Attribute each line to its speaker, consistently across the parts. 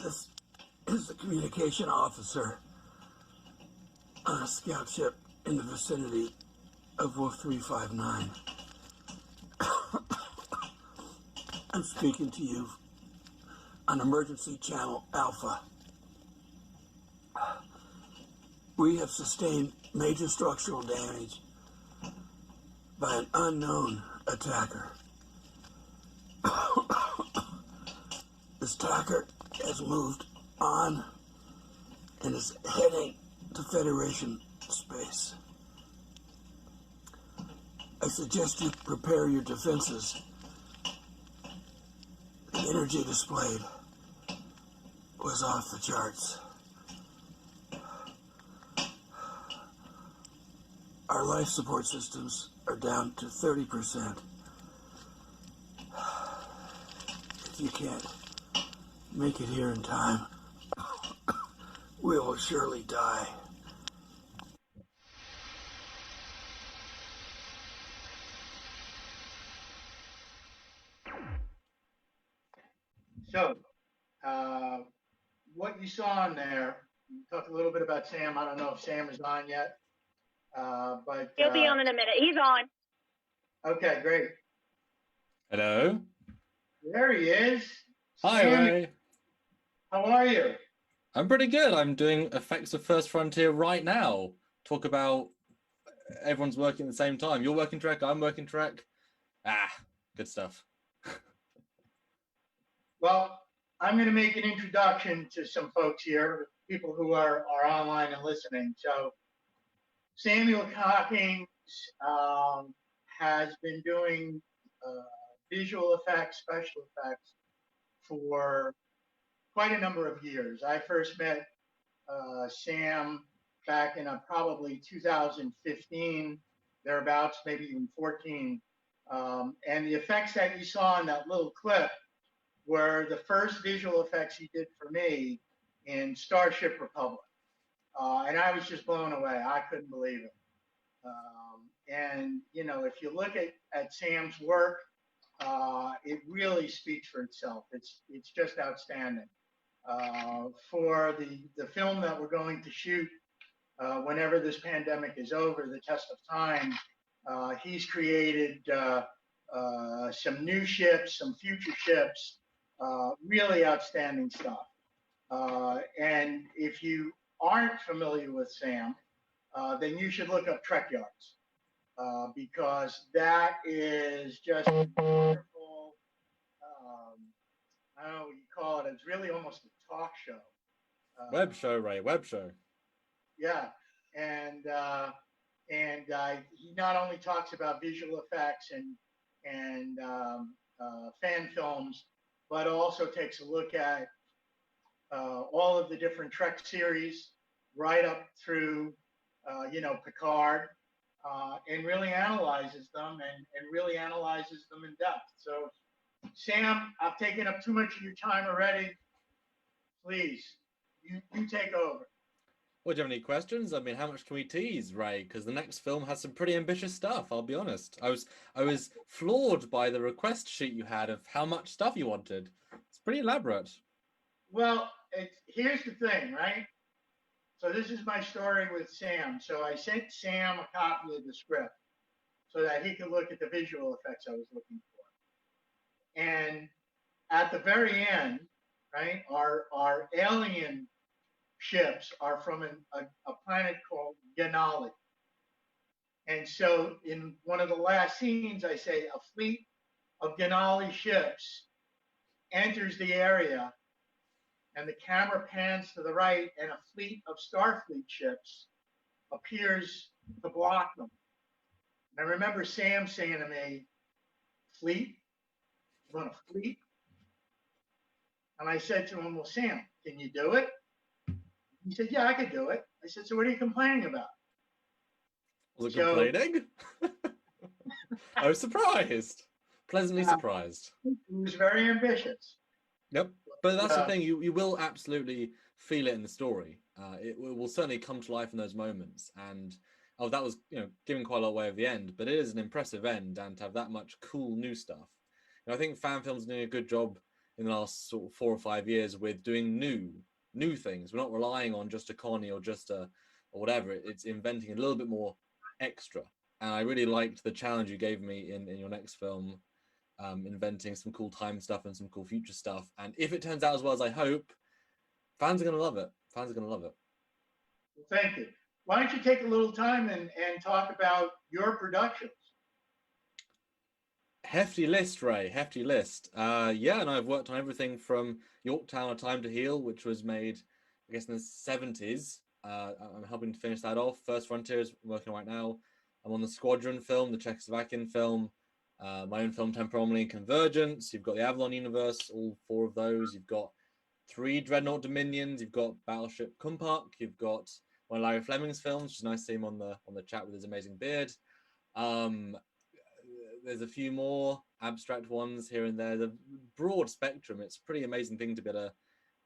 Speaker 1: This is the communication officer on a scout ship in the vicinity of Wolf 359. I'm speaking to you on Emergency Channel Alpha. We have sustained major structural damage by an unknown attacker. This attacker has moved on and is heading to Federation space. I suggest you prepare your defenses. The energy displayed was off the charts. Our life support systems are down to 30%. If you can't make it here in time, we will surely die.
Speaker 2: So, what you saw in there, you talked a little bit about Sam. I don't know if Sam is on yet, but
Speaker 3: he'll be on in a minute. He's on.
Speaker 2: Okay, great.
Speaker 4: Hello.
Speaker 2: There he is.
Speaker 4: Hi,
Speaker 2: Sam,
Speaker 4: Ray.
Speaker 2: how are you?
Speaker 4: I'm pretty good. I'm doing Effects of First Frontier right now. Talk about everyone's working at the same time. You're working Trek, I'm working Trek. Good stuff.
Speaker 2: Well, I'm going to make an introduction to some folks here, people who are online and listening. So, Samuel Cockings has been doing visual effects, special effects for quite a number of years. I first met Sam back in probably 2015, thereabouts, maybe even 14. And the effects that you saw in that little clip were the first visual effects he did for me in Starship Republic. And I was just blown away. I couldn't believe it. And, you know, if you look at Sam's work, it really speaks for itself. It's just outstanding. For the film that we're going to shoot whenever this pandemic is over, the test of time, he's created some new ships, some future ships, really outstanding stuff. And if you aren't familiar with Sam, then you should look up TREKYARDS, because that is just a wonderful, I don't know what you call it, it's really almost a talk show.
Speaker 4: Web show, Ray, web show.
Speaker 2: Yeah, and he not only talks about visual effects and fan films, but also takes a look at all of the different Trek series, right up through, you know, Picard, and really analyzes them and really analyzes them in depth. So, Sam, I've taken up too much of your time already. Please, you take over.
Speaker 4: Well, do you have any questions? I mean, how much can we tease, Ray? Because the next film has some pretty ambitious stuff, I'll be honest. I was floored by the request sheet you had of how much stuff you wanted. It's pretty elaborate.
Speaker 2: Well, here's the thing, right? So this is my story with Sam. So I sent Sam a copy of the script so that he could look at the visual effects I was looking for. And at the very end, right, our alien ships are from a planet called Ganali. And so in one of the last scenes, I say a fleet of Ganali ships enters the area, and the camera pans to the right, and a fleet of Starfleet ships appears to block them. And I remember Sam saying to me, "Fleet? You want a fleet?" And I said to him, "Well, Sam, can you do it?" He said, "Yeah, I could do it." I said, "So what are you complaining about?"
Speaker 4: Was it complaining? I was surprised. Pleasantly surprised.
Speaker 2: He was very ambitious.
Speaker 4: Yep. But that's the thing, you will absolutely feel it in the story. It will certainly come to life in those moments. And that was, you know, giving quite a lot away at the end, but it is an impressive end, and to have that much cool new stuff. You know, I think fan films are doing a good job in the last sort of 4 or 5 years with doing new things. We're not relying on just a Connie or just a or whatever. It's inventing a little bit more extra. And I really liked the challenge you gave me in your next film, inventing some cool time stuff and some cool future stuff. And if it turns out as well as I hope, fans are going to love it. Fans are going to love it.
Speaker 2: Well, thank you. Why don't you take a little time and talk about your productions?
Speaker 4: Hefty list, Ray. Hefty list. Yeah, and I've worked on everything from Yorktown: A Time to Heal, which was made, I guess, in the 70s. I'm helping to finish that off. First Frontiers, I'm working right now. I'm on the Squadron film, the Czechoslovakian film, my own film, Temporal Anomaly and Convergence. You've got the Avalon universe, all 4 of those. You've got 3 Dreadnought Dominions. You've got Battleship Kumpak. You've got one of Larry Fleming's films, which is nice to see him on the chat with his amazing beard. There's a few more abstract ones here and there. The broad spectrum. It's a pretty amazing thing to be able to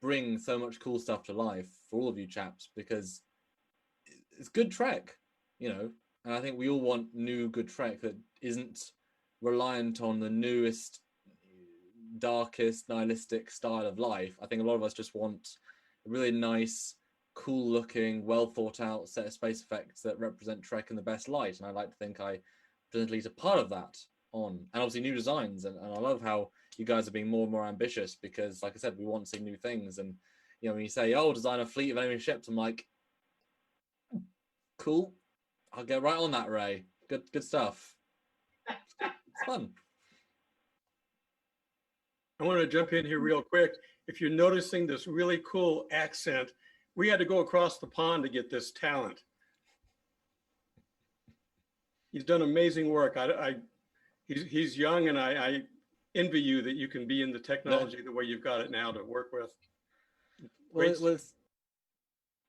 Speaker 4: bring so much cool stuff to life for all of you chaps, because it's good Trek, you know. And I think we all want new good Trek that isn't reliant on the newest, darkest, nihilistic style of life. I think a lot of us just want a really nice, cool looking, well thought out set of space effects that represent Trek in the best light. And I like to think I presently a part of that on, and obviously new designs. And I love how you guys are being more and more ambitious, because like I said, we want to see new things. And you know, when you say, oh, design a fleet of enemy ships, I'm like, cool, I'll get right on that, Ray. Good stuff. It's fun.
Speaker 3: I want to jump in here real quick. If you're noticing this really cool accent, we had to go across the pond to get this talent. He's done amazing work. He's young, and I envy you that you can be in the technology the way you've got it now to work with.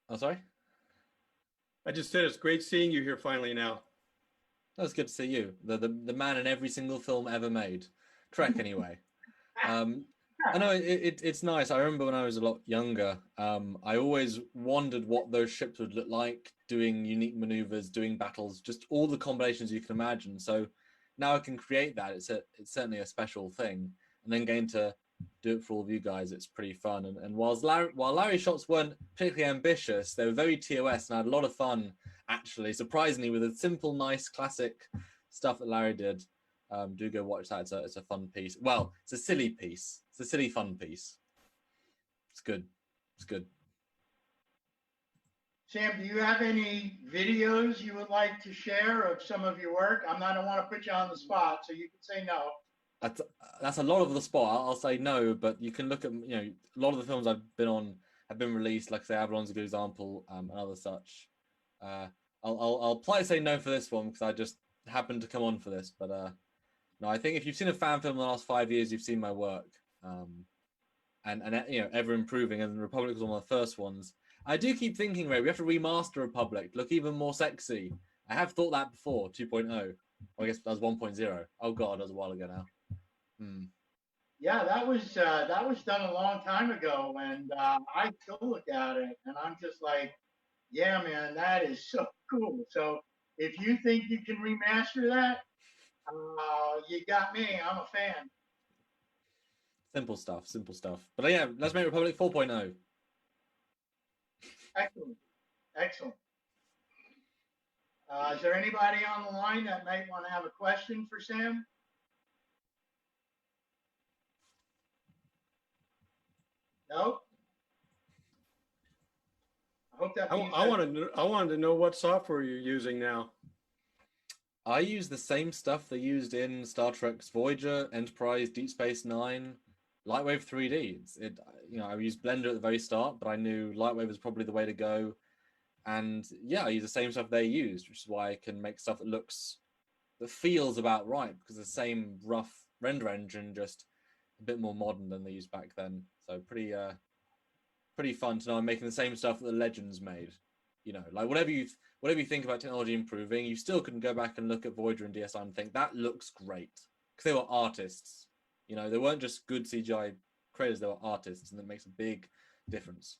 Speaker 4: Oh, sorry?
Speaker 3: I just said it's great seeing you here finally now.
Speaker 4: That's good to see you. The man in every single film ever made. Trek, anyway. I know it's nice. I remember when I was a lot younger, I always wondered what those ships would look like, doing unique maneuvers, doing battles, just all the combinations you can imagine. So now I can create that. It's certainly a special thing. And then getting to do it for all of you guys, it's pretty fun. And while Larry's shots weren't particularly ambitious, they were very TOS, and I had a lot of fun, actually, surprisingly, with the simple, nice, classic stuff that Larry did. Do go watch that. It's a fun piece. Well, it's a silly piece. It's a silly, fun piece. It's good. It's good.
Speaker 2: Sam, do you have any videos you would like to share of some of your work? I don't want to put you on the spot, so you can say no.
Speaker 4: That's a lot of the spot. I'll say no, but you can look at, you know, a lot of the films I've been on have been released. Like I say, Avalon's a good example, and other such. I'll politely say no for this one because I just happened to come on for this. But no, I think if you've seen a fan film in the last 5 years, you've seen my work, and you know, ever improving. And Republic was one of the first ones. I do keep thinking, Ray, we have to remaster Republic, look even more sexy. I have thought that before, 2.0. Well, I guess that was 1.0. Oh God, that was a while ago now.
Speaker 2: Yeah, that was done a long time ago, and I still look at it, and I'm just like, yeah, man, that is so cool. So if you think you can remaster that, you got me. I'm a fan.
Speaker 4: Simple stuff, simple stuff. But yeah, let's make Republic 4.0.
Speaker 2: Excellent, excellent. Is there anybody on the line that might want to have a question for Sam? No? I hope that means
Speaker 3: I wanted to know what software you're using now.
Speaker 4: I use the same stuff they used in Star Trek's Voyager, Enterprise, Deep Space Nine, Lightwave 3D. You know, I used Blender at the very start, but I knew Lightwave was probably the way to go. And yeah, I use the same stuff they used, which is why I can make stuff that feels about right, because the same rough render engine, just a bit more modern than they used back then. So pretty fun to know I'm making the same stuff that the Legends made. You know, like whatever you think about technology improving, you still can go back and look at Voyager and DSi and think that looks great, because they were artists. You know, they weren't just good CGI creators; they were artists, and that makes a big difference.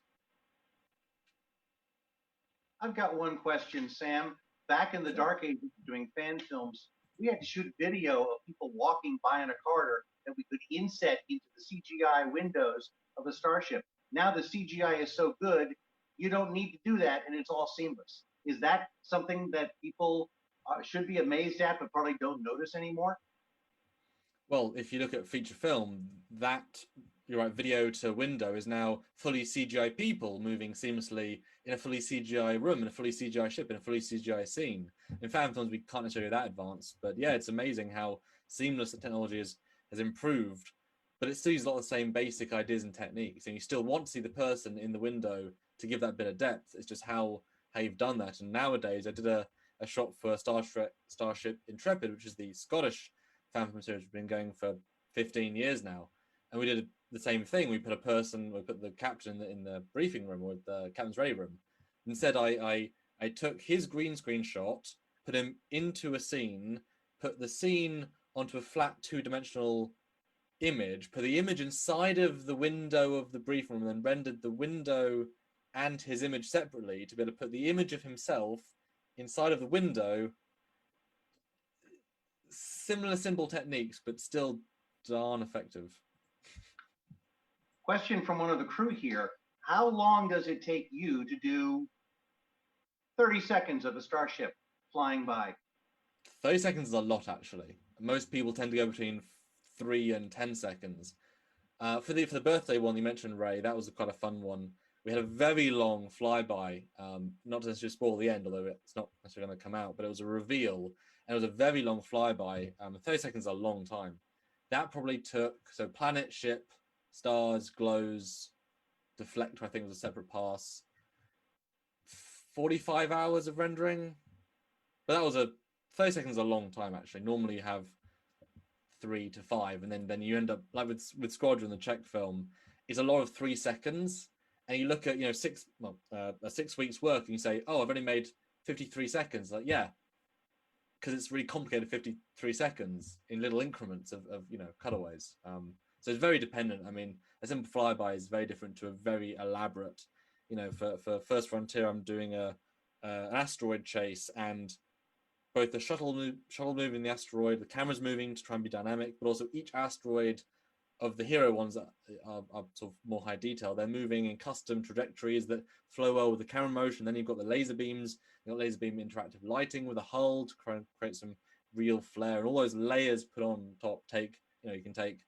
Speaker 5: I've got one question, Sam. Back in the dark ages doing fan films, we had to shoot video of people walking by in a corridor that we could inset into the CGI windows of a starship. Now the CGI is so good, you don't need to do that, and it's all seamless. Is that something that people should be amazed at, but probably don't notice anymore?
Speaker 4: Well, if you look at feature film, that, you're right, video to window is now fully CGI people moving seamlessly in a fully CGI room, in a fully CGI ship, in a fully CGI scene. In fan films, we can't necessarily go that advanced, but yeah, it's amazing how seamless the technology has improved, but it still uses a lot of the same basic ideas and techniques, and you still want to see the person in the window to give that bit of depth. It's just how you've done that. And nowadays, I did a shot for Starship Intrepid, which is the Scottish fan film series, been going for 15 years now, and we did the same thing. We put the captain in the briefing room, or the captain's ready room. Instead, I took his green screen shot, put him into a scene, put the scene onto a flat 2-dimensional image, put the image inside of the window of the briefing room, and then rendered the window and his image separately to be able to put the image of himself inside of the window. Similar simple techniques, but still darn effective.
Speaker 5: Question from one of the crew here. How long does it take you to do 30 seconds of a starship flying by?
Speaker 4: 30 seconds is a lot, actually. Most people tend to go between 3 and 10 seconds. For the birthday one you mentioned, Ray, that was quite a fun one. We had a very long flyby, not to necessarily spoil the end, although it's not necessarily going to come out, but it was a reveal, and it was a very long flyby. 30 seconds is a long time. That probably took, so planet, ship, stars, glows, deflect, I think was a separate pass, 45 hours of rendering. But that was 30 seconds is a long time, actually. Normally you have 3 to 5, and then you end up, like with Squadron, the Czech film, it's a lot of 3 seconds. And you look at, 6 weeks work, and you say, oh, I've only made 53 seconds. Like, yeah, because it's really complicated 53 seconds in little increments of cutaways. So it's very dependent. I mean, a simple flyby is very different to a very elaborate, for First Frontier, I'm doing an asteroid chase, and both the shuttle moving the asteroid, the camera's moving to try and be dynamic, but also each asteroid of the hero ones that are sort of more high detail, they're moving in custom trajectories that flow well with the camera motion. Then you've got the laser beams, you've got laser beam interactive lighting with a hull to create some real flare, and all those layers put on top take, you can take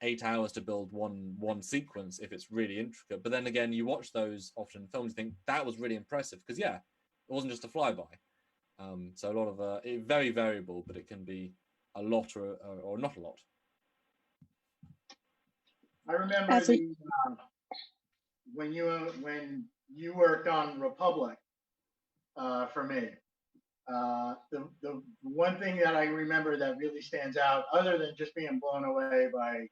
Speaker 4: 8 hours to build one sequence if it's really intricate. But then again, you watch those often in films, you think that was really impressive, because yeah, it wasn't just a flyby. So a lot of very variable, but it can be a lot or not a lot.
Speaker 2: I remember when you worked on Republic for me. The one thing that I remember that really stands out, other than just being blown away by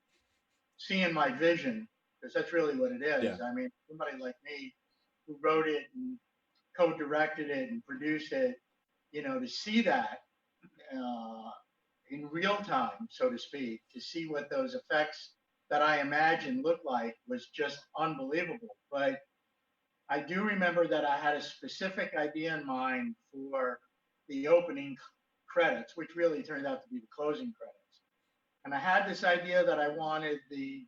Speaker 2: seeing my vision, because that's really what it is.
Speaker 4: Yeah.
Speaker 2: I mean, somebody like me who wrote it and co-directed it and produced it, to see that in real time, so to speak, to see what those effects that I imagined looked like was just unbelievable. But I do remember that I had a specific idea in mind for the opening credits, which really turned out to be the closing credits. And I had this idea that I wanted the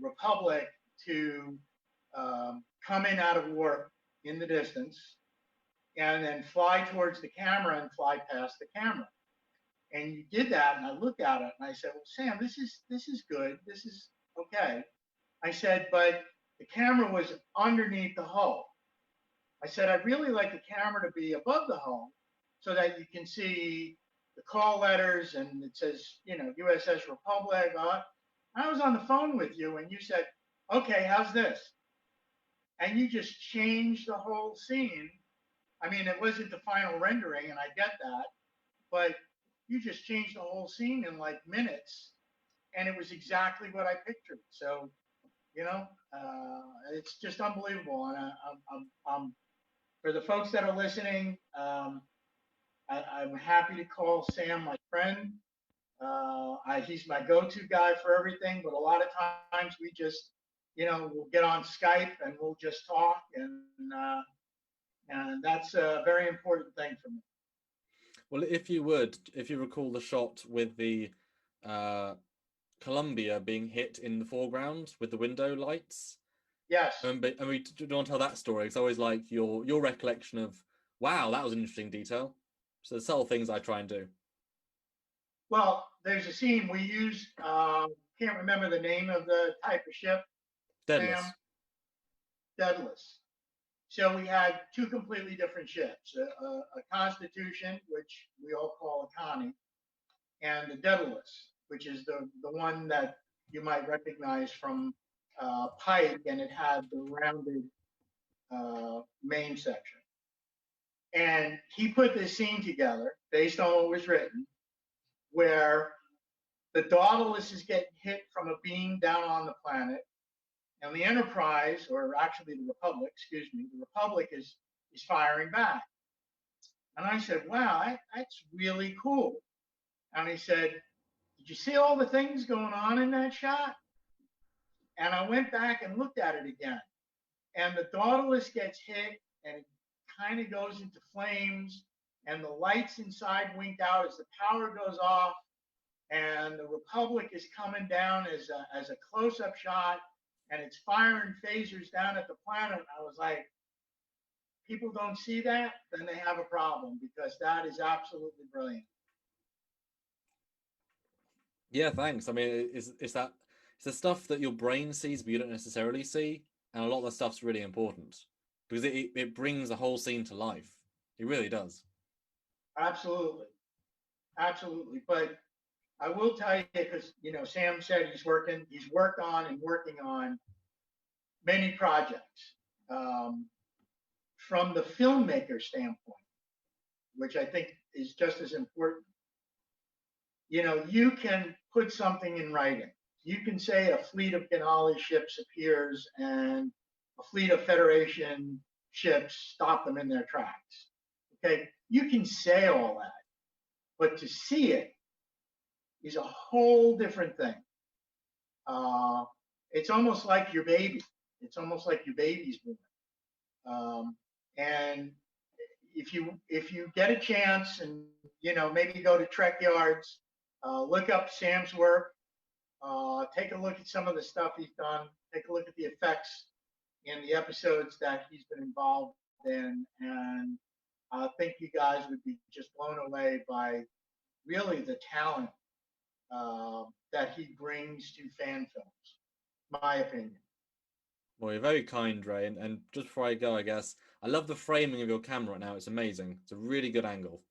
Speaker 2: Republic to come in out of warp in the distance and then fly towards the camera and fly past the camera. And you did that, and I looked at it and I said, well, Sam, this is good. This is okay. I said, but the camera was underneath the hull. I said, I'd really like the camera to be above the hull so that you can see the call letters and it says, USS Republic. I was on the phone with you and you said, okay, how's this? And you just changed the whole scene. I mean, it wasn't the final rendering, and I get that, but you just changed the whole scene in like minutes, and it was exactly what I pictured. So, it's just unbelievable. And I'm for the folks that are listening, I'm happy to call Sam my friend. He's my go-to guy for everything, but a lot of times we just, we'll get on Skype and we'll just talk, and that's a very important thing for me.
Speaker 4: Well, if you recall the shot with the Columbia being hit in the foreground with the window lights.
Speaker 2: Yes.
Speaker 4: And we don't want to tell that story. It's always like your recollection of, wow, that was an interesting detail. So the subtle things I try and do.
Speaker 2: Well, there's a scene we use. Can't remember the name of the type of ship.
Speaker 4: Deadless.
Speaker 2: Sam? Deadless. So we had two completely different ships: a Constitution, which we all call a Connie, and the Daedalus, which is the one that you might recognize from Pike, and it had the rounded main section. And he put this scene together based on what was written, where the Daedalus is getting hit from a beam down on the planet, and the Enterprise, or actually the Republic, excuse me, the Republic is firing back. And I said, wow, that's really cool. And he said, did you see all the things going on in that shot? And I went back and looked at it again. And the Daedalus gets hit and it kind of goes into flames, and the lights inside wink out as the power goes off, and the Republic is coming down as a close-up shot, and it's firing phasers down at the planet. I was like, people don't see that, then they have a problem, because that is absolutely brilliant.
Speaker 4: Yeah, thanks. I mean, it's the stuff that your brain sees but you don't necessarily see, and a lot of the stuff's really important because it brings the whole scene to life. It really does.
Speaker 2: Absolutely, absolutely. But I will tell you, because Sam said he's worked on and working on many projects. From the filmmaker standpoint, which I think is just as important, you can put something in writing. You can say a fleet of Denali ships appears and a fleet of Federation ships stop them in their tracks. Okay, you can say all that, but to see it is a whole different thing. It's almost like your baby. It's almost like your baby's born. And if you get a chance, and maybe go to TREKYARDS, look up Sam's work, take a look at some of the stuff he's done, take a look at the effects in the episodes that he's been involved in, and I think you guys would be just blown away by really the talent that he brings to fan films, my opinion.
Speaker 4: Well, you're very kind, Ray. And just before I go, I guess, I love the framing of your camera right now. It's amazing. It's a really good angle.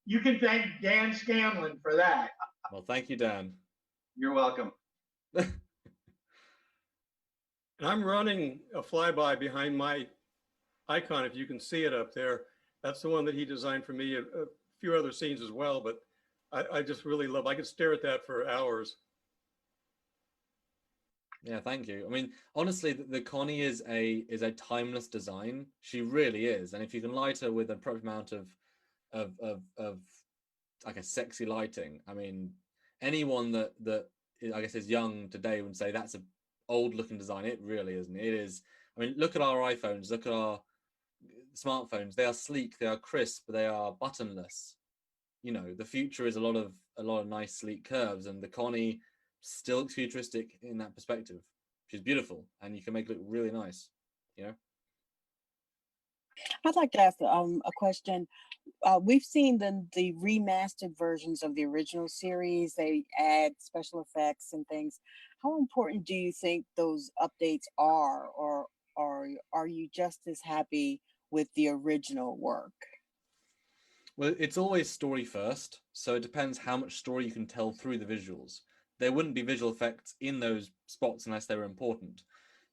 Speaker 2: You can thank Dan Scanlon for that.
Speaker 4: Well, thank you, Dan.
Speaker 5: You're welcome.
Speaker 3: And I'm running a flyby behind my icon, if you can see it up there. That's the one that he designed for me, a few other scenes as well, but I just really love, I could stare at that for hours.
Speaker 4: Yeah, thank you. I mean, honestly, the Connie is a timeless design. She really is. And if you can light her with an appropriate amount of like a sexy lighting, I mean, anyone that I guess is young today would say that's an old looking design. It really isn't. It is. I mean, look at our iPhones, look at our smartphones. They are sleek, they are crisp, they are buttonless. The future is a lot of nice sleek curves, and the Connie still looks futuristic in that perspective. She's beautiful, and you can make it look really nice.
Speaker 6: I'd like to ask a question. We've seen the remastered versions of the original series. They add special effects and things. How important do you think those updates are, or are you just as happy with the original work?
Speaker 4: Well, it's always story first, so it depends how much story you can tell through the visuals. There wouldn't be visual effects in those spots unless they were important.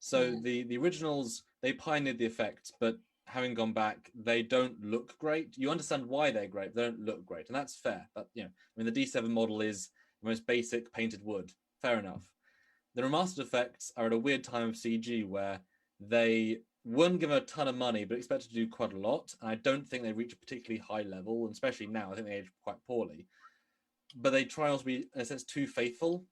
Speaker 4: So the originals, they pioneered the effects, but having gone back, they don't look great. You understand why they're great, but they don't look great, and that's fair. But I mean, the D7 model is the most basic painted wood. Fair enough. The remastered effects are at a weird time of CG where they weren't given a ton of money, but expected to do quite a lot. And I don't think they reach a particularly high level, and especially now, I think they age quite poorly. But they try not to be, in a sense, too faithful.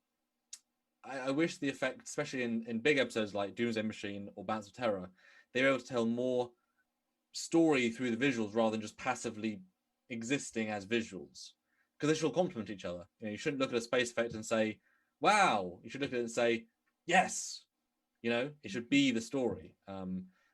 Speaker 4: I wish the effect, especially in big episodes like Doomsday Machine or Bounce of Terror, they were able to tell more story through the visuals rather than just passively existing as visuals. because they should all complement each other. You know, you shouldn't look at a space effect and say, "Wow." You should look at it and say, "Yes." You know, it should be the story.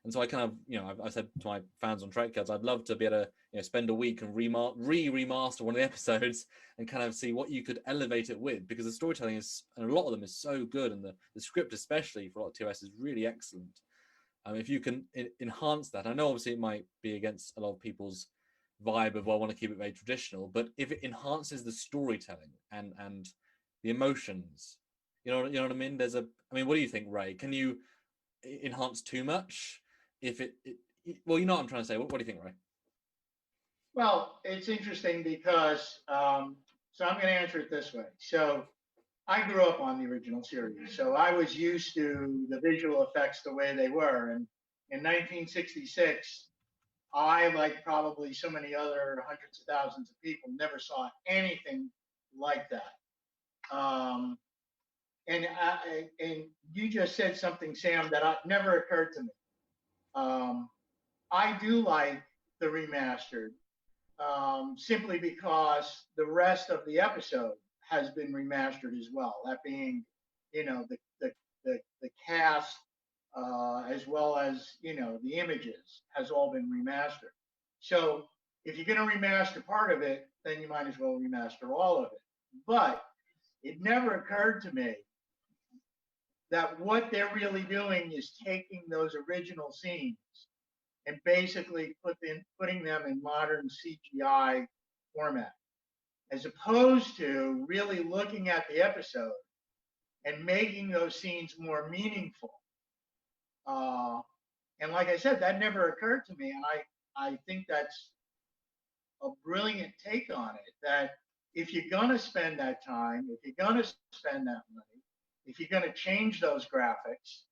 Speaker 4: And so I kind of, you know, I said to my fans on TREKYARDS, I'd love to be able to, you know, spend a week and remaster one of the episodes and kind of see what you could elevate it with, because the storytelling is, and a lot of them is so good, and the script, especially for a lot of TOS, is really excellent. If you can enhance that, I know obviously it might be against a lot of people's vibe of, well, I want to keep it very traditional, but if it enhances the storytelling and the emotions, you know what I mean? I mean, what do you think, Ray? Can you enhance too much? If well, you know what I'm trying to say. What do you think, Ray?
Speaker 2: Well, it's interesting because, so I'm going to answer it this way. So I grew up on the original series, so I was used to the visual effects the way they were. And in 1966, I, like probably so many other hundreds of thousands of people, never saw anything like that. And you just said something, Sam, that never occurred to me. I do like the remastered, simply because the rest of the episode has been remastered as well. That being, you know, the cast, as well as, you know, the images has all been remastered. So if you're going to remaster part of it, then you might as well remaster all of it. But it never occurred to me that what they're really doing is taking those original scenes and basically putting them in modern CGI format, as opposed to really looking at the episode and making those scenes more meaningful. And like I said, that never occurred to me, and I think that's a brilliant take on it, that if you're going to spend that time, if you're going to spend that money, if you're going to change those graphics,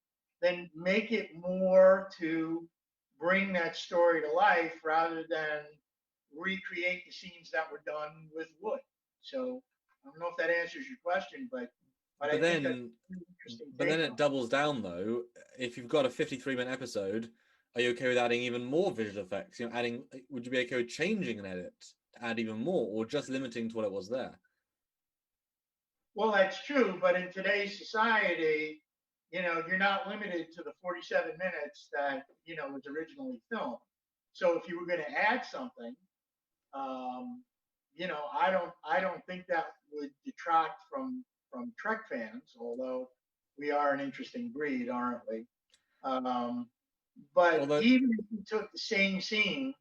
Speaker 2: then make it more to bring that story to life rather than recreate the scenes that were done with wood. So I don't know if that answers your question, but I think that's an interesting
Speaker 4: but
Speaker 2: take
Speaker 4: then
Speaker 2: on
Speaker 4: it doubles down though. If you've got a 53-minute episode, are you okay with adding even more visual effects? You know, would you be okay with changing an edit to add even more, or just limiting to what it was there?
Speaker 2: Well, that's true, but in today's society, you know, you're not limited to the 47 minutes that, you know, was originally filmed. So if you were going to add something, you know, I don't think that would detract from Trek fans, although we are an interesting breed, aren't we? But
Speaker 4: Although,
Speaker 2: even if you took the same scene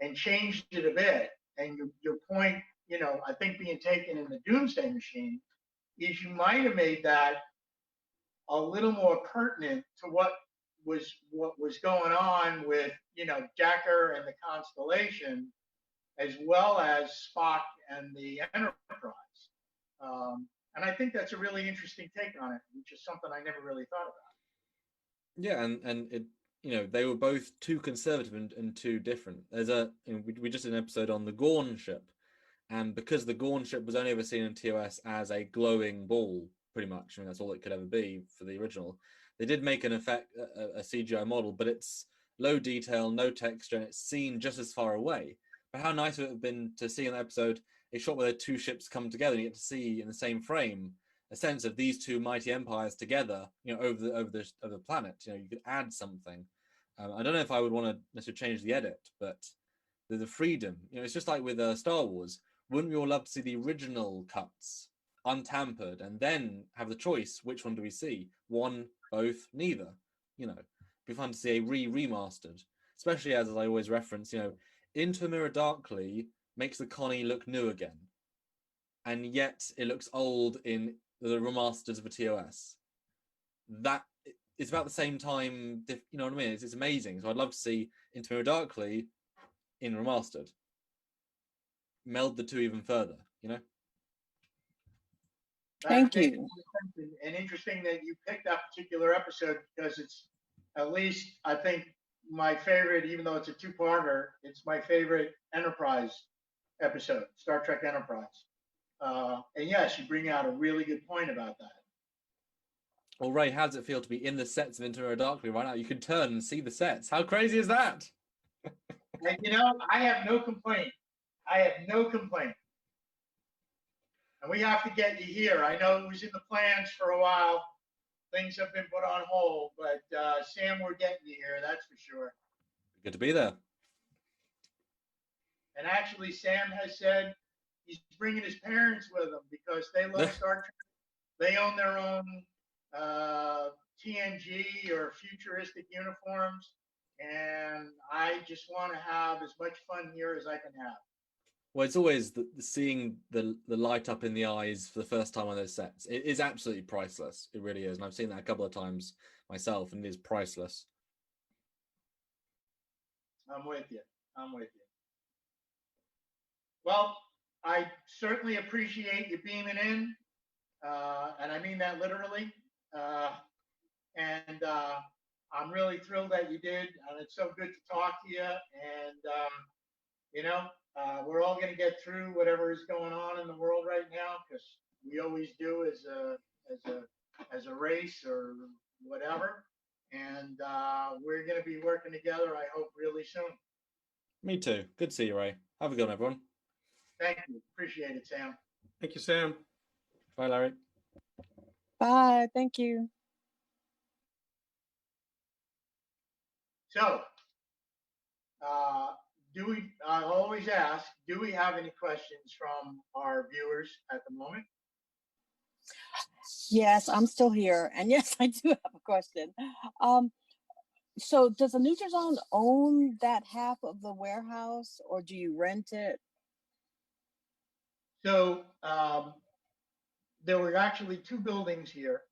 Speaker 2: and changed it a bit, and your point, you know, I think being taken in the Doomsday Machine, is you might have made that a little more pertinent to what was going on with, you know, Decker and the Constellation, as well as Spock and the Enterprise. And I think that's a really interesting take on it, which is something I never really thought about.
Speaker 4: yeah, and it, you know, they were both too conservative and too different. There's you know, we just did an episode on the Gorn ship, and because the Gorn ship was only ever seen in TOS as a glowing ball, pretty much, I mean, that's all it could ever be for the original. They did make an a CGI model, but it's low detail, no texture, and it's seen just as far away. But how nice would it have been to see in the episode a shot where the two ships come together, and you get to see in the same frame a sense of these two mighty empires together, you know, over the planet. You know, you could add something. I don't know if I would want to necessarily change the edit, but the freedom, you know, it's just like with Star Wars. Wouldn't we all love to see the original cuts untampered, and then have the choice, which one do we see? One, both, neither. You know, it'd be fun to see a remastered, especially as I always reference, you know, Into a Mirror Darkly makes the Connie look new again, and yet it looks old in the remasters of a TOS. That it's about the same time, you know what I mean? It's amazing. So I'd love to see Into a Mirror Darkly in remastered. Meld the two even further, you know?
Speaker 6: Thank you.
Speaker 2: And interesting that you picked that particular episode, because it's, at least I think, my favorite, even though it's a two-parter, it's my favorite Enterprise episode, Star Trek Enterprise. And yes, you bring out a really good point about that.
Speaker 4: Well, Ray, how does it feel to be in the sets of Into a Mirror Darkly right now? You can turn and see the sets. How crazy is that?
Speaker 2: And, you know, I have no complaint. I have no complaint. And we have to get you here. I know it was in the plans for a while. Things have been put on hold, but Sam, we're getting you here, that's for sure.
Speaker 4: Good to be there.
Speaker 2: And actually, Sam has said he's bringing his parents with him because they love Star Trek. They own their own TNG or futuristic uniforms. And I just want to have as much fun here as I can have.
Speaker 4: Well, it's always seeing the light up in the eyes for the first time on those sets. It is absolutely priceless. It really is. And I've seen that a couple of times myself, and it is priceless.
Speaker 2: I'm with you. I'm with you. Well, I certainly appreciate you beaming in. And I mean that literally. I'm really thrilled that you did. And it's so good to talk to you. And, we're all going to get through whatever is going on in the world right now, because we always do as a race or whatever. And we're going to be working together, I hope, really soon.
Speaker 4: Me too. Good to see you, Ray. Have a good one, everyone.
Speaker 2: Thank you. Appreciate it, Sam.
Speaker 3: Thank you, Sam.
Speaker 4: Bye, Larry.
Speaker 6: Bye. Thank you.
Speaker 2: So, I always ask, do we have any questions from our viewers at the moment?
Speaker 6: Yes, I'm still here. And yes, I do have a question. So does the Nutrizone own that half of the warehouse, or do you rent it?
Speaker 2: So there were actually two buildings here.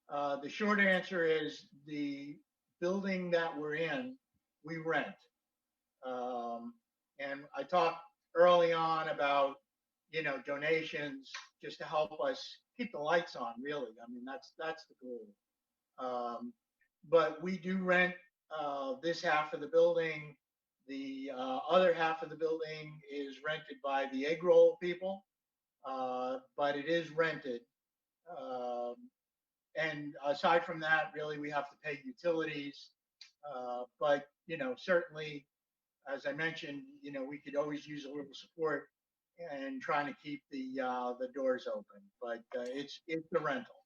Speaker 2: The short answer is the building that we're in, we rent. And I talked early on about, donations just to help us keep the lights on, really. I mean, that's the goal. But we do rent this half of the building. The other half of the building is rented by the egg roll people, but it is rented. And aside from that, really, we have to pay utilities. But, certainly, as I mentioned, we could always use a little support in trying to keep the doors open. But it's the rental.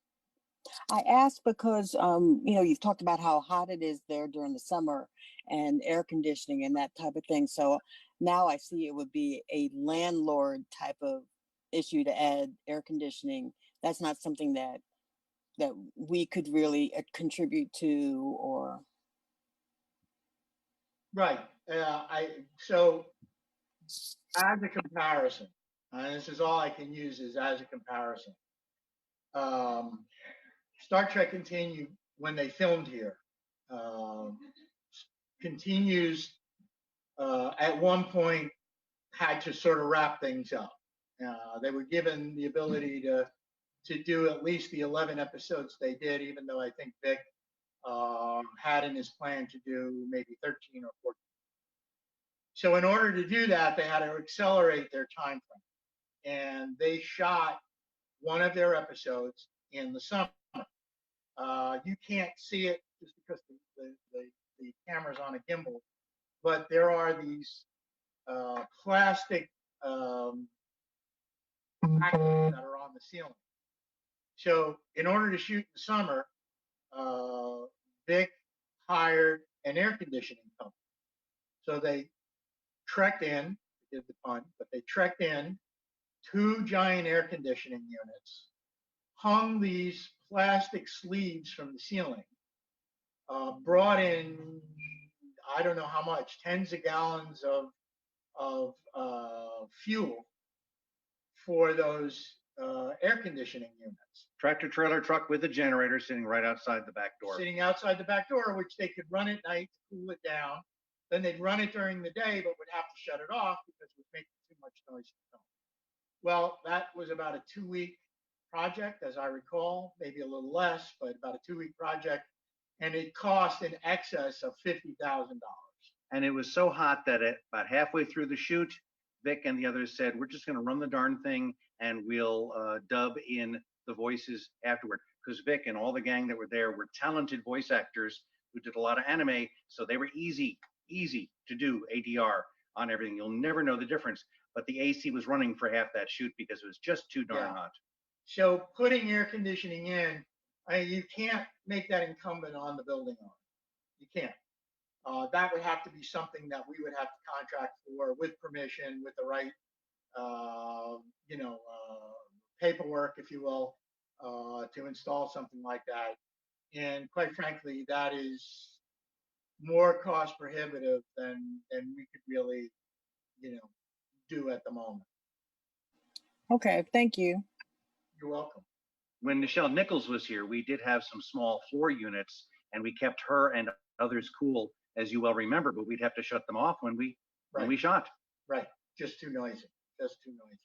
Speaker 6: I asked because, you've talked about how hot it is there during the summer and air conditioning and that type of thing. So now I see it would be a landlord type of issue to add air conditioning. That's not something that we could really contribute to, or.
Speaker 2: Right. So as a comparison, and this is all I can use is as a comparison. Star Trek continued when they filmed here. Continues at one point had to sort of wrap things up. They were given the ability to do at least the 11 episodes they did, even though I think Vic had in his plan to do maybe 13 or 14. So in order to do that, they had to accelerate their time frame. And they shot one of their episodes in the summer. You can't see it just because the camera's on a gimbal, but there are these plastic packages that are on the ceiling. So in order to shoot in the summer, Vic hired an air conditioning company. So they trekked in, did the pun, but they trekked in 2 giant air conditioning units, hung these plastic sleeves from the ceiling, brought in, I don't know how much, tens of gallons of fuel for those air conditioning units.
Speaker 5: Tractor trailer truck with a generator sitting right outside the back door.
Speaker 2: Sitting outside the back door, which they could run at night to cool it down. Then they'd run it during the day, but would have to shut it off because it was making too much noise to film. Well, that was about a 2-week project, as I recall, maybe a little less, but about a 2-week project. And it cost in excess of $50,000.
Speaker 5: And it was so hot that about halfway through the shoot, Vic and the others said, we're just going to run the darn thing and we'll dub in the voices afterward. Because Vic and all the gang that were there were talented voice actors who did a lot of anime. So they were easy to do ADR on everything. You'll never know the difference. but the AC was running for half that shoot because it was just too darn
Speaker 2: Yeah.
Speaker 5: hot.
Speaker 2: So putting air conditioning in, you can't make that incumbent on the building owner. You can't. That would have to be something that we would have to contract for with permission, with the right, paperwork, if you will, to install something like that. And quite frankly, that is more cost prohibitive than we could really, do at the moment.
Speaker 6: Okay, thank you.
Speaker 2: You're welcome.
Speaker 5: When Nichelle Nichols was here, we did have some small floor units, and we kept her and others cool, as you well remember. But we'd have to shut them off when we shot.
Speaker 2: Right. Just too noisy. Just too noisy.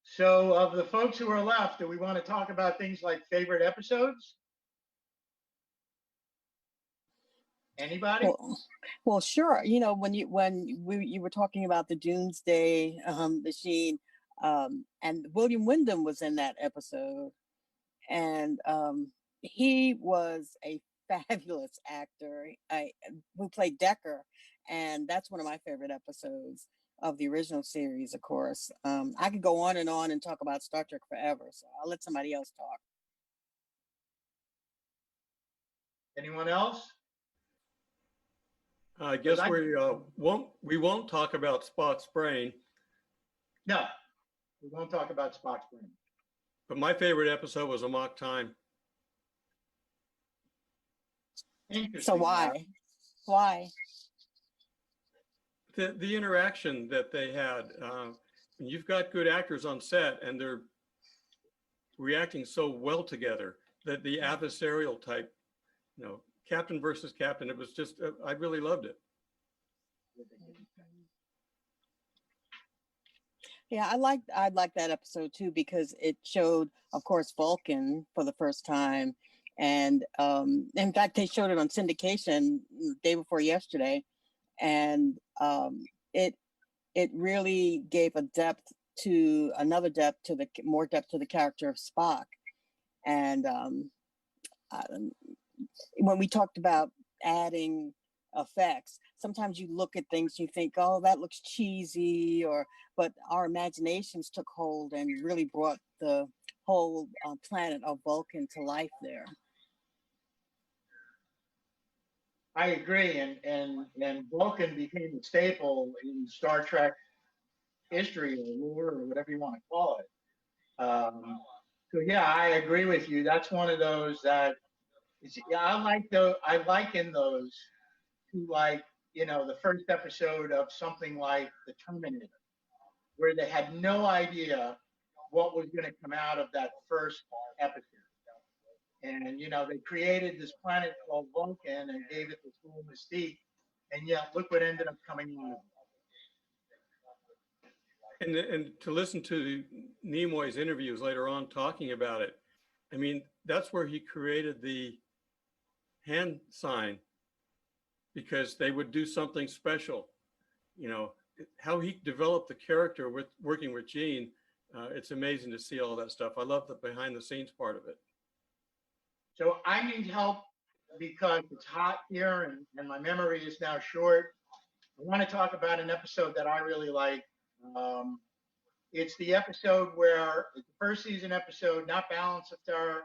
Speaker 2: So, of the folks who are left, do we want to talk about things like favorite episodes? Anybody?
Speaker 6: Well, sure. You know, when you were talking about the Doomsday Machine, and William Wyndham was in that episode, and he was a fabulous actor who played Decker, and that's one of my favorite episodes of the original series. Of course, I could go on and talk about Star Trek forever, so I'll let somebody else talk.
Speaker 2: Anyone else?
Speaker 3: I guess we won't talk about Spock's brain,
Speaker 2: No, we won't talk about Spock's brain.
Speaker 3: but my favorite episode was Amok Time.
Speaker 2: Interesting.
Speaker 6: So why? Why?
Speaker 3: The interaction that they had. And you've got good actors on set, and they're reacting so well together. That the adversarial type, captain versus captain. It was just, I really loved it.
Speaker 6: Yeah, I liked that episode too, because it showed, of course, Vulcan for the first time, and in fact, they showed it on syndication the day before yesterday, and it really gave more depth to the character of Spock, and when we talked about adding effects, sometimes you look at things, you think, oh, that looks cheesy, but our imaginations took hold and really brought the whole planet of Vulcan to life there.
Speaker 2: I agree, and Vulcan became a staple in Star Trek history or lore or whatever you want to call it. So yeah, I agree with you. That's one of those that I liken those to, like, the first episode of something like The Terminator, where they had no idea what was going to come out of that first episode. And, they created this planet called Vulcan and gave it this whole mystique. And yet, look what ended up coming out of it.
Speaker 3: And to listen to Nimoy's interviews later on talking about it, I mean, that's where he created the hand sign, because they would do something special. How he developed the character with working with Gene, it's amazing to see all that stuff. I love the behind the scenes part of it.
Speaker 2: So I need help because it's hot here and my memory is now short. I want to talk about an episode that I really like. It's the episode where it's the first season episode, not Balance of Terror,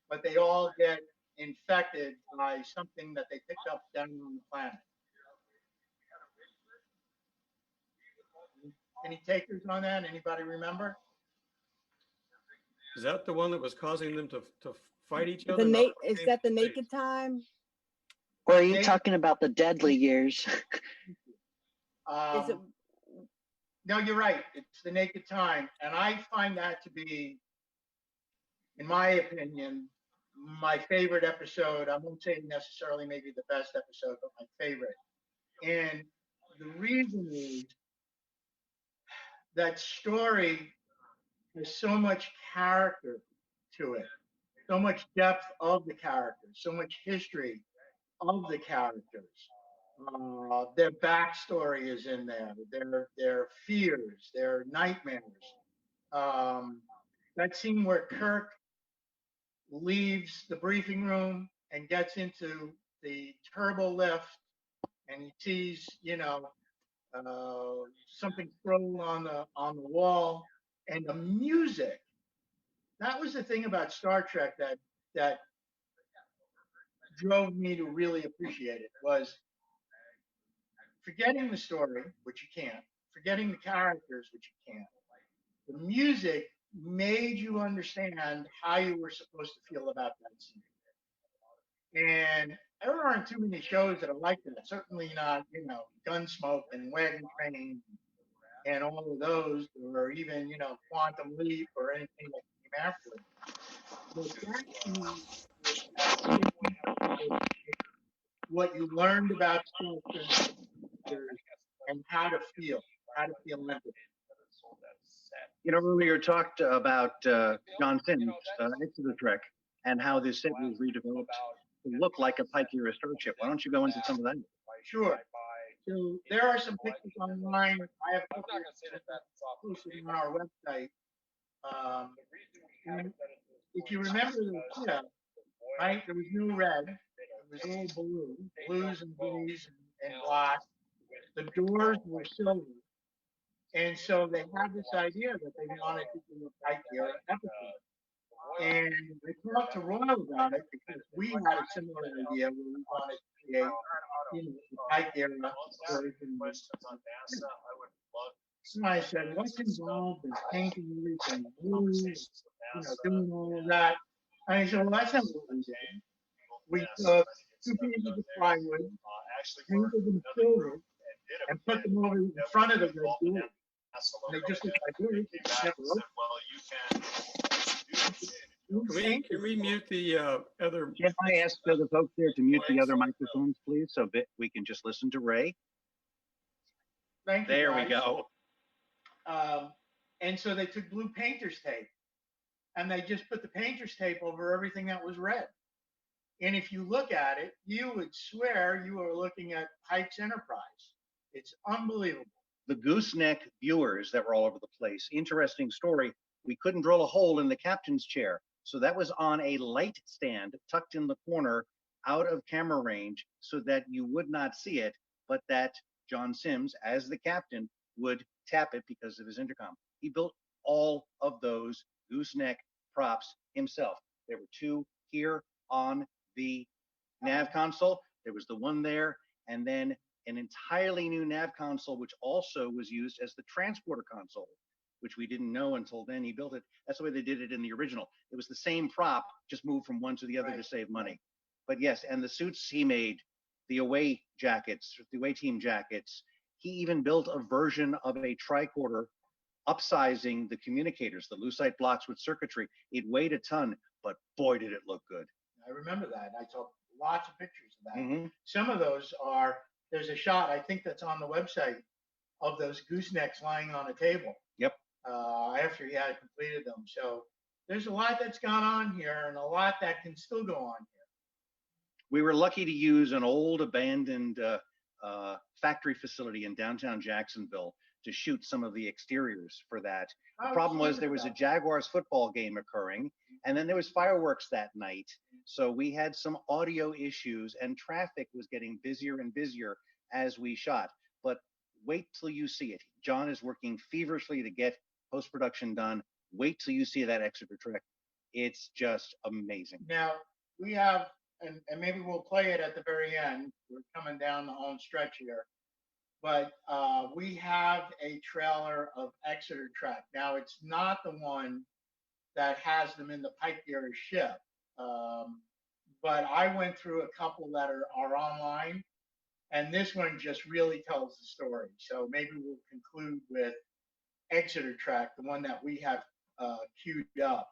Speaker 2: but they all get infected by something that they picked up down on the planet. Any takers on that? Anybody remember?
Speaker 3: Is that the one that was causing them to fight each other?
Speaker 6: Is that the Naked Time?
Speaker 7: Or are you talking about the Deadly Years?
Speaker 6: Is it?
Speaker 2: No, you're right. It's the Naked Time. And I find that to be, in my opinion, my favorite episode. I won't say necessarily maybe the best episode, but my favorite. And the reason is that story has so much character to it, so much depth of the characters, so much history of the characters. Their backstory is in there, their fears, their nightmares. That scene where Kirk leaves the briefing room and gets into the turbo lift and he sees, something scrolled on the wall, and the music. That was the thing about Star Trek that drove me to really appreciate it, was forgetting the story, which you can't, forgetting the characters, which you can't. The music made you understand how you were supposed to feel about that scene. And there aren't too many shows that are like that. Certainly not, Gunsmoke and Wagon Train and all of those, or even, Quantum Leap or anything that came after it. But that to me was what you learned about characters and how to feel empathy.
Speaker 5: Earlier talked about John Sims, Exeter Trek, and how this set was redeveloped to look like a Pike era starship. Why don't you go into some of that?
Speaker 2: Sure. So there are some pictures online. I have a couple posted on our website. And if you remember the ship, right, there was no red. It was all blue, blues and greys and black. The doors were silver. And so they had this idea that they wanted to do a Pike era episode. And I talked to Royal about it because we had a similar idea where we wanted to create the Pike era version. So I said, what's involved in painting everything blue, doing all of that. And he said, well, that's not what we did. We took 2 pieces of plywood, painted them silver, and put them over in front of the red door. They just look like doors.
Speaker 3: Can we mute the other?
Speaker 5: Can I ask the folks there to mute the other microphones, please, so that we can just listen to Ray?
Speaker 2: Thank you.
Speaker 5: There
Speaker 2: guys.
Speaker 5: we go.
Speaker 2: And so they took blue painter's tape and they just put the painter's tape over everything that was red. And if you look at it, you would swear you were looking at Pike's Enterprise. It's unbelievable.
Speaker 5: The gooseneck viewers that were all over the place. Interesting story. We couldn't drill a hole in the captain's chair. So that was on a light stand tucked in the corner out of camera range so that you would not see it, but that John Sims, as the captain, would tap it because of his intercom. He built all of those gooseneck props himself. There were 2 here on the nav console. There was the one there, and then an entirely new nav console, which also was used as the transporter console, which we didn't know until then he built it. That's the way they did it in the original. It was the same prop, just moved from one to the other to save money. But yes, and the suits he made, the away jackets, the away team jackets, he even built a version of a tricorder upsizing the communicators, the lucite blocks with circuitry. It weighed a ton, but boy, did it look good.
Speaker 2: I remember that. I saw lots of pictures of that.
Speaker 5: Mm-hmm.
Speaker 2: Some of those there's a shot, I think that's on the website, of those goosenecks lying on a table.
Speaker 5: Yep.
Speaker 2: After he had completed them. So there's a lot that's gone on here and a lot that can still go on here.
Speaker 5: We were lucky to use an old abandoned factory facility in downtown Jacksonville to shoot some of the exteriors for that. The problem was there was a Jaguars football game occurring, and then there was fireworks that night. So we had some audio issues, and traffic was getting busier and busier as we shot. But wait till you see it. John is working feverishly to get post-production done. Wait till you see that Exeter Trek. It's just amazing.
Speaker 2: Now, we have, and maybe we'll play it at the very end. We're coming down the home stretch here. But we have a trailer of Exeter Trek. Now, it's not the one that has them in the Pike era ship. But I went through a couple that are online, and this one just really tells the story. So maybe we'll conclude with Exeter Trek, the one that we have queued up,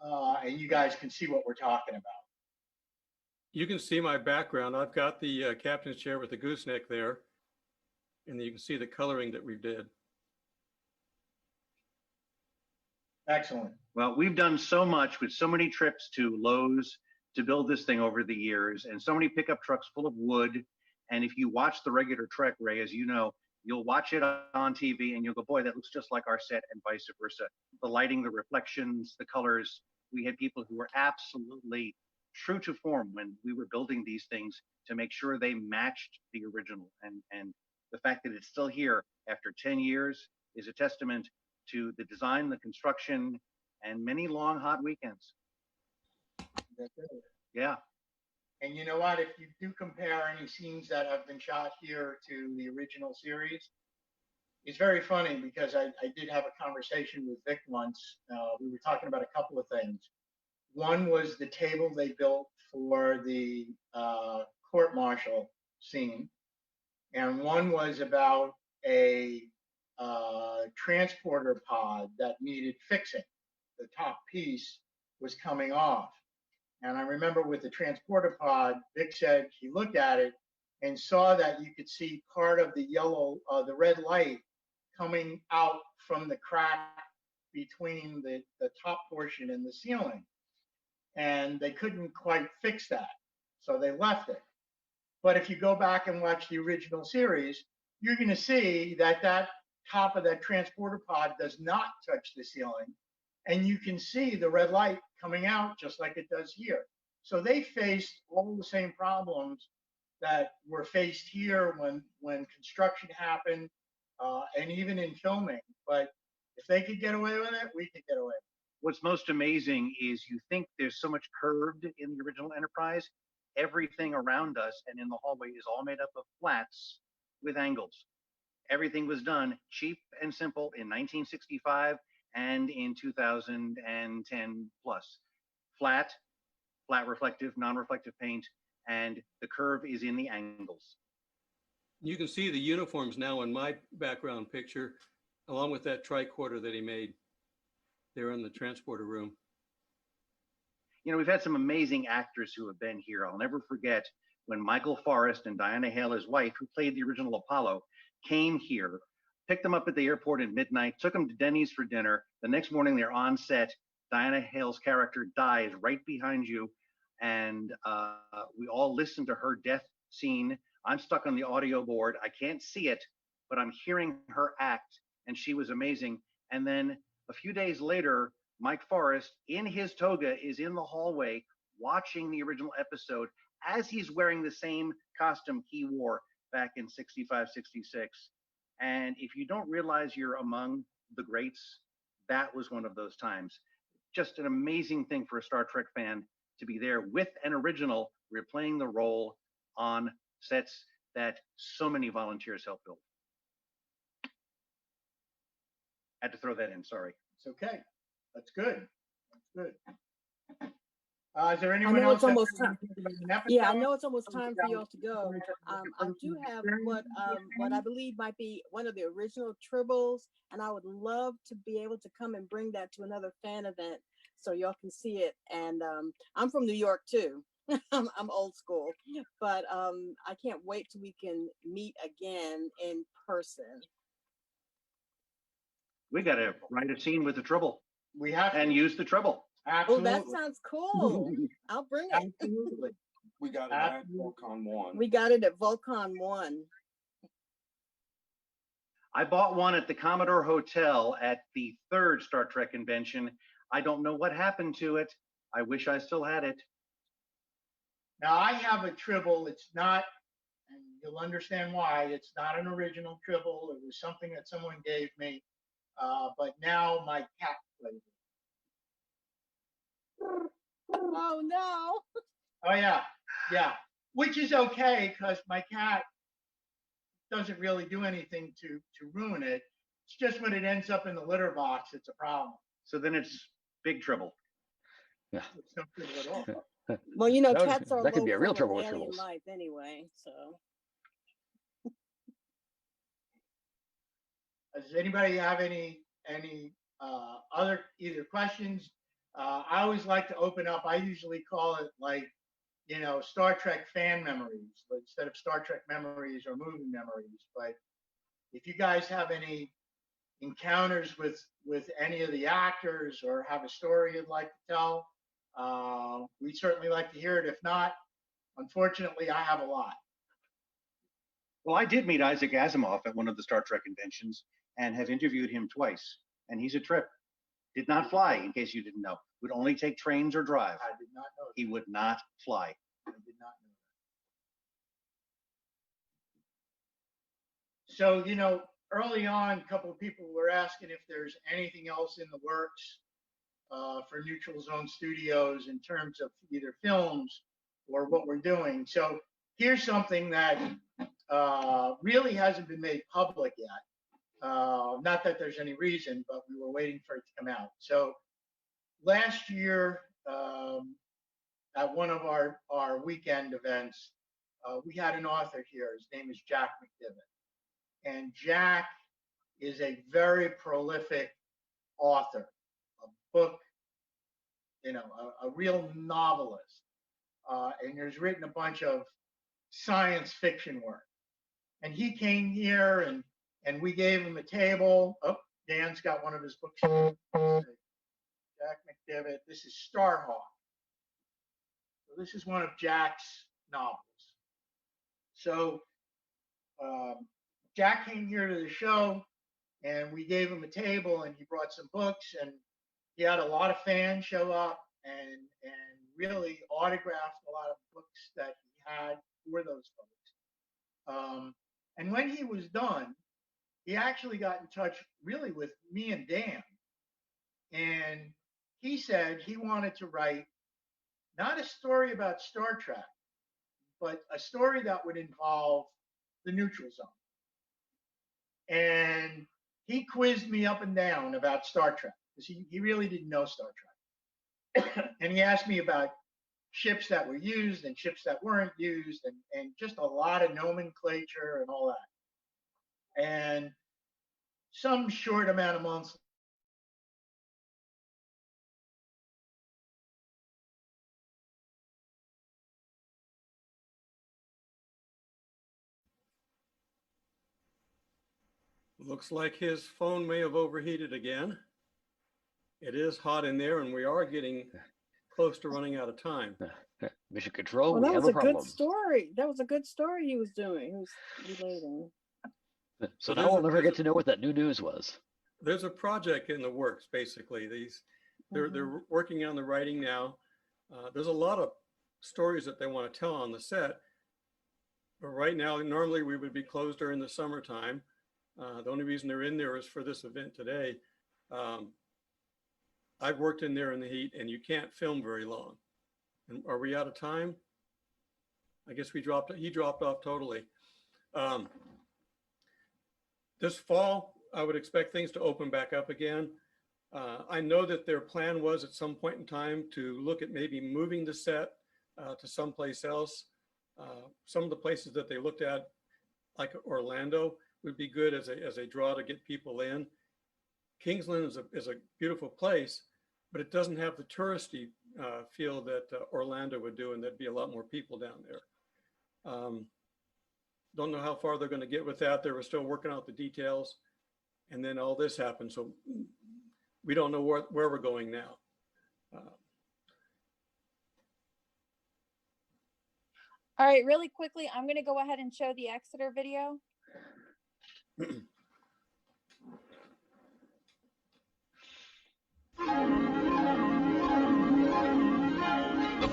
Speaker 2: and you guys can see what we're talking about.
Speaker 3: You can see my background. I've got the captain's chair with the gooseneck there, and you can see the coloring that we did.
Speaker 2: Excellent.
Speaker 5: Well, we've done so much with so many trips to Lowe's to build this thing over the years, and so many pickup trucks full of wood. And if you watch the regular Trek, Ray, as you know, you'll watch it on TV and you'll go, boy, that looks just like our set, and vice versa. The lighting, the reflections, the colors. We had people who were absolutely true to form when we were building these things to make sure they matched the original. And The fact that it's still here after 10 years is a testament to the design, the construction, and many long, hot weekends.
Speaker 2: That's it.
Speaker 5: Yeah.
Speaker 2: And you know what? If you do compare any scenes that have been shot here to the original series, it's very funny because I did have a conversation with Vic once. We were talking about a couple of things. One was the table they built for the court martial scene, and one was about a transporter pod that needed fixing. The top piece was coming off. And I remember with the transporter pod, Vic said he looked at it and saw that you could see part of the yellow, the red light coming out from the crack between the top portion and the ceiling. And they couldn't quite fix that, so they left it. But if you go back and watch the original series, you're going to see that that top of that transporter pod does not touch the ceiling. And you can see the red light coming out just like it does here. So they faced all the same problems that were faced here when construction happened, and even in filming. But if they could get away with it, we could get away with it.
Speaker 5: What's most amazing is you think there's so much curved in the original Enterprise. Everything around us and in the hallway is all made up of flats with angles. Everything was done cheap and simple in 1965 and in 2010 plus. Flat reflective, non-reflective paint, and the curve is in the angles.
Speaker 3: You can see the uniforms now in my background picture, along with that tricorder that he made there in the transporter room.
Speaker 5: You know, we've had some amazing actors who have been here. I'll never forget when Michael Forrest and Diana Hale, his wife, who played the original Apollo, came here, picked them up at the airport at midnight, took them to Denny's for dinner. The next morning, they're on set. Diana Hale's character dies right behind you. And we all listened to her death scene. I'm stuck on the audio board. I can't see it, but I'm hearing her act, and she was amazing. And then a few days later, Mike Forrest, in his toga, is in the hallway watching the original episode as he's wearing the same costume he wore back in 65, 66. And if you don't realize you're among the greats, that was one of those times. Just an amazing thing for a Star Trek fan to be there with an original replaying the role on sets that so many volunteers helped build. Had to throw that in, sorry.
Speaker 2: It's okay. That's good. That's good. Is there
Speaker 6: I
Speaker 2: anyone
Speaker 6: know
Speaker 2: else?
Speaker 6: it's almost time.
Speaker 2: Time.
Speaker 6: Yeah, I know it's almost time for y'all to go. I do have what I believe might be one of the original tribbles, and I would love to be able to come and bring that to another fan event so y'all can see it. And I'm from New York too. I'm old school, but I can't wait till we can meet again in person.
Speaker 5: We got to write a scene with the trouble
Speaker 2: We have to.
Speaker 5: and use the trouble.
Speaker 2: Absolutely.
Speaker 6: Oh, that sounds cool. I'll bring it.
Speaker 2: Absolutely.
Speaker 8: We got it at Volcon 1.
Speaker 6: We got it at Volcon 1.
Speaker 5: I bought one at the Commodore Hotel at the 3rd Star Trek convention. I don't know what happened to it. I wish I still had it.
Speaker 2: Now I have a tribble. It's not, and you'll understand why. It's not an original tribble. It was something that someone gave me, but now my cat plays it.
Speaker 6: Oh no.
Speaker 2: Oh yeah, yeah. Which is okay because my cat doesn't really do anything to ruin it. It's just when it ends up in the litter box, it's a problem.
Speaker 5: So then it's big trouble.
Speaker 9: Yeah.
Speaker 2: It's no trouble at all.
Speaker 6: Well, you know,
Speaker 9: That would-
Speaker 6: cats are
Speaker 9: that could be a
Speaker 6: low
Speaker 9: real
Speaker 6: from
Speaker 9: trouble with
Speaker 6: alien
Speaker 9: tribbles.
Speaker 6: life anyway. So
Speaker 2: Does anybody have any other either questions? I always like to open up. I usually call it like, you know, Star Trek fan memories instead of Star Trek memories or movie memories. But if you guys have any encounters with any of the actors or have a story you'd like to tell, we'd certainly like to hear it. If not, unfortunately, I have a lot.
Speaker 5: Well, I did meet Isaac Asimov at one of the Star Trek conventions and have interviewed him twice. And he's a trip. Did not fly, in case you didn't know. Would only take trains or drive.
Speaker 2: I did not know.
Speaker 5: He would not fly.
Speaker 2: I did not know So, early on, a couple of people were asking if there's anything else in the works for Neutral Zone Studios in terms of either films or what we're doing. So here's something that really hasn't been made public yet. Not that there's any reason, but we were waiting for it to come out. So last year, at one of our weekend events, we had an author here. His name is Jack McDivitt. And Jack is a very prolific author, a book, a real novelist. And has written a bunch of science fiction work. And he came here and we gave him a table. Oh, Dan's got one of his books here. Jack McDivitt. This is Starhawk. So this is one of Jack's novels. So Jack came here to the show and we gave him a table and he brought some books and he had a lot of fans show up and really autographed a lot of books that he had for those folks. And when he was done, he actually got in touch really with me and Dan. And he said he wanted to write not a story about Star Trek, but a story that would involve the neutral zone. And he quizzed me up and down about Star Trek because he really didn't know Star Trek. And he asked me about ships that were used and ships that weren't used and just a lot of nomenclature and all that. And some short amount of months
Speaker 3: Looks like his phone may have overheated again. It is hot in there and we are getting close to running out of time.
Speaker 9: Mission Control,
Speaker 6: Well,
Speaker 9: we
Speaker 6: that
Speaker 9: have
Speaker 6: was
Speaker 9: a problem.
Speaker 6: good story. That was a good story he was doing. He was relating.
Speaker 9: So
Speaker 3: there's
Speaker 9: now we'll
Speaker 3: a-
Speaker 9: never get to know what that new news was.
Speaker 3: There's a project in the works, basically. They're working on the writing now. There's a lot of stories that they want to tell on the set. But right now, normally we would be closed during the summertime. The only reason they're in there is for this event today. I've worked in there in the heat and you can't film very long. And are we out of time? I guess he dropped off totally. This fall, I would expect things to open back up again. I know that their plan was at some point in time to look at maybe moving the set to someplace else. Some of the places that they looked at, like Orlando, would be good as a draw to get people in. Kingsland is a beautiful place, but it doesn't have the touristy feel that Orlando would do, and there'd be a lot more people down there. Don't know how far they're going to get with that. They were still working out the details, and then all this happened. So we don't know where we're going now.
Speaker 10: All right, really quickly, I'm going to go ahead and show the Exeter video.
Speaker 11: The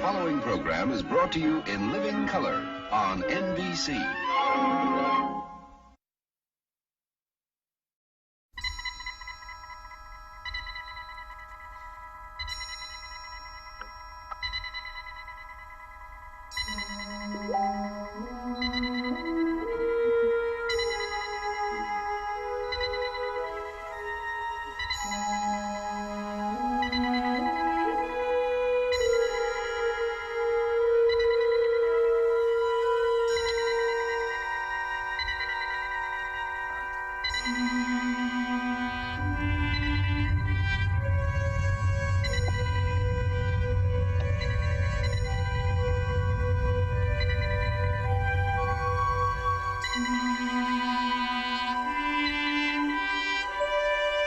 Speaker 11: following program is brought to you in living color on NBC.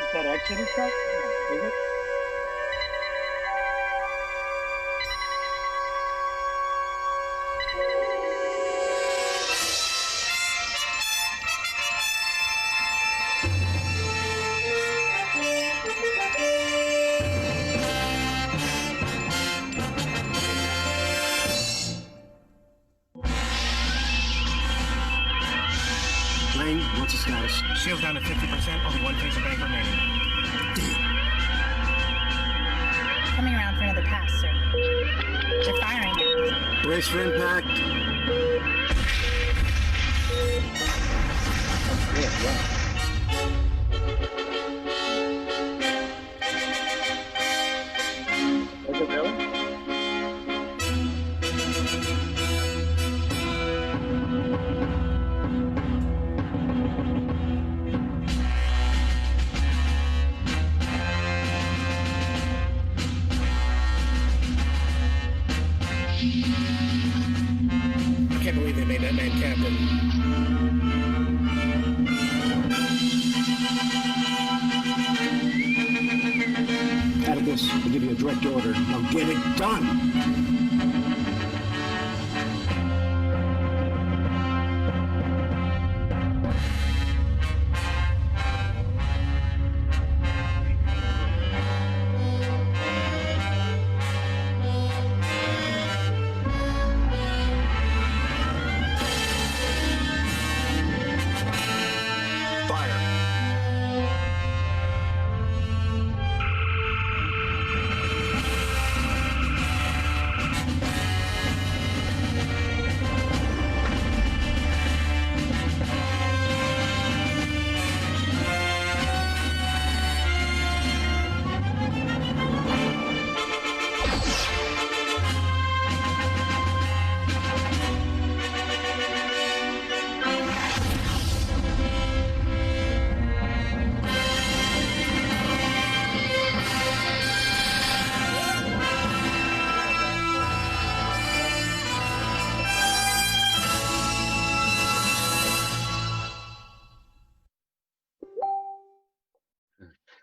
Speaker 6: Is that Exeter truck? Yeah, is it?
Speaker 12: Fleming, what's the status?
Speaker 13: Shield's down to 50%, only one phase of bank remaining.
Speaker 14: Coming around for another pass, sir. They're firing now.
Speaker 12: Brace for impact.
Speaker 5: Was it really?
Speaker 13: I can't believe they made that man captain.
Speaker 12: Atticus, I give you a direct order. Now get it done!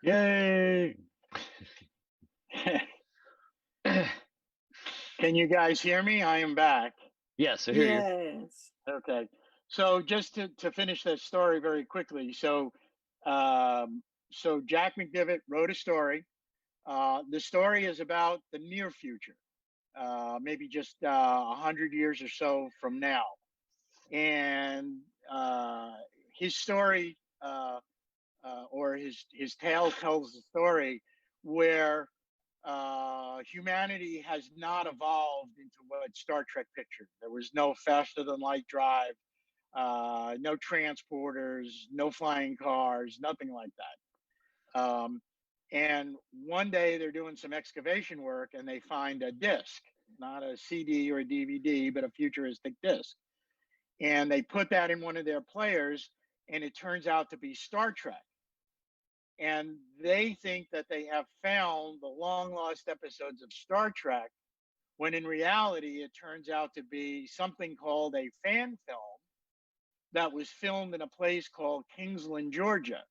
Speaker 15: Yay! Can you guys hear me? I am back.
Speaker 9: Yes, I hear you.
Speaker 6: Yes.
Speaker 15: Okay. So just to finish that story very quickly. So Jack McDivitt wrote a story. The story is about the near future, maybe just 100 years or so from now. And his story or his tale tells the story where humanity has not evolved into what Star Trek pictured. There was no faster than light drive, no transporters, no flying cars, nothing like that. And one day they're doing some excavation work and they find a disc, not a CD or a DVD, but a futuristic disc. And they put that in one of their players and it turns out to be Star Trek. And they think that they have found the long lost episodes of Star Trek, when in reality, it turns out to be something called a fan film that was filmed in a place called Kingsland, Georgia.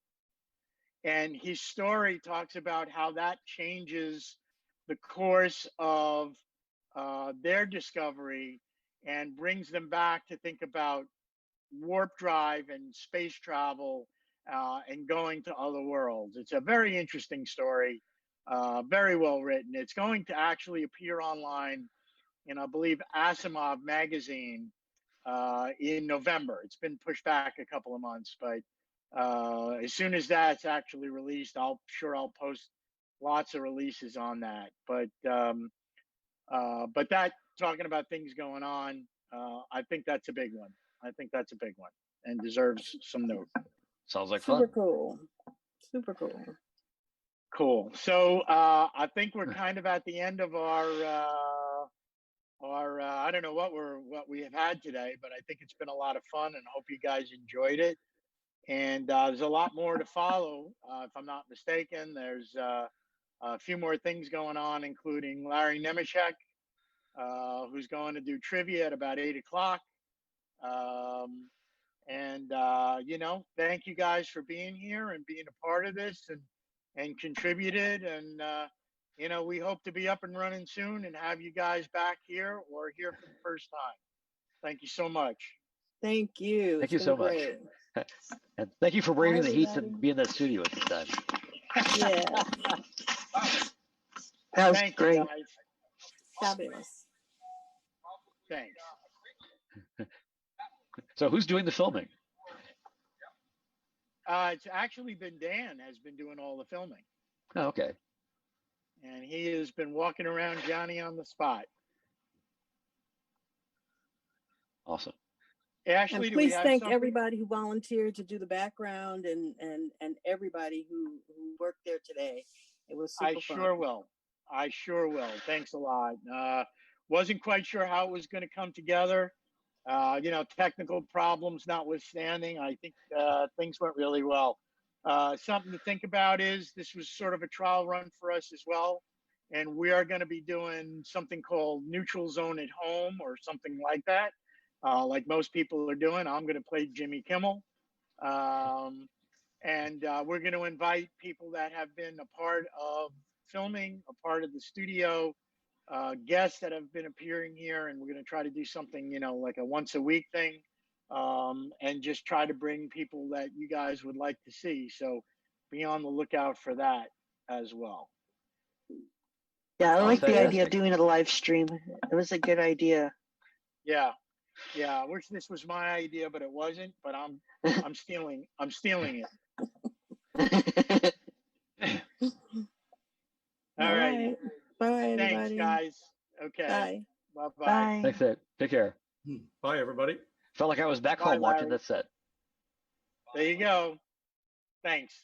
Speaker 15: And his story talks about how that changes the course of their discovery and brings them back to think about warp drive and space travel and going to other worlds. It's a very interesting story, very well written. It's going to actually appear online in, I believe, Asimov magazine in November. It's been pushed back a couple of months, but as soon as that's actually released, I'll post lots of releases on that. But that, talking about things going on, I think that's a big one. I think that's a big one and deserves some note.
Speaker 9: Sounds like
Speaker 6: Super
Speaker 9: fun.
Speaker 6: cool. Super cool.
Speaker 15: Cool. So I think we're kind of at the end of our I don't know what we have had today, but I think it's been a lot of fun and hope you guys enjoyed it. And there's a lot more to follow, if I'm not mistaken. There's a few more things going on, including Larry Nemeshek, who's going to do trivia at about 8 o'clock. Thank you guys for being here and being a part of this and contributed. And, we hope to be up and running soon and have you guys back here or here for the first time. Thank you so much.
Speaker 6: Thank you.
Speaker 9: Thank you so much. And thank you for braving the heat to be in that studio at this time.
Speaker 6: Yeah.
Speaker 7: That was
Speaker 15: Thank
Speaker 7: great.
Speaker 15: you guys.
Speaker 6: Fabulous.
Speaker 15: Thanks.
Speaker 9: So who's doing the filming?
Speaker 15: It's actually been Dan has been doing all the filming,
Speaker 9: Oh, okay.
Speaker 15: and he has been walking around Johnny on the spot.
Speaker 9: Awesome.
Speaker 15: Ashley,
Speaker 6: And
Speaker 15: do we
Speaker 6: please
Speaker 15: have
Speaker 6: thank
Speaker 15: something?
Speaker 6: everybody who volunteered to do the background and everybody who worked there today. It was super
Speaker 15: I
Speaker 6: fun.
Speaker 15: sure will. I sure will. Thanks a lot. Wasn't quite sure how it was going to come together. You know, technical problems notwithstanding, I think things went really well. Something to think about is this was sort of a trial run for us as well. And we are going to be doing something called Neutral Zone at Home or something like that. Like most people are doing. I'm going to play Jimmy Kimmel. And we're going to invite people that have been a part of filming, a part of the studio, guests that have been appearing here, and we're going to try to do something, you know, like a once a week thing, and just try to bring people that you guys would like to see. So be on the lookout for that as well.
Speaker 7: Yeah, I
Speaker 9: Sounds
Speaker 7: like the idea of
Speaker 9: fantastic.
Speaker 7: doing a live stream. It was a good idea.
Speaker 15: Yeah. Yeah, I wish this was my idea, but it wasn't. But I'm stealing it. All right.
Speaker 6: Bye,
Speaker 15: Thanks,
Speaker 6: everybody.
Speaker 15: guys. Okay.
Speaker 6: Bye.
Speaker 15: Bye-bye.
Speaker 7: Bye.
Speaker 9: Thanks, Ed. Take care.
Speaker 3: Bye, everybody.
Speaker 9: Felt like I was back
Speaker 15: Bye,
Speaker 9: home watching
Speaker 15: Larry.
Speaker 9: that set.
Speaker 15: There you go. Thanks.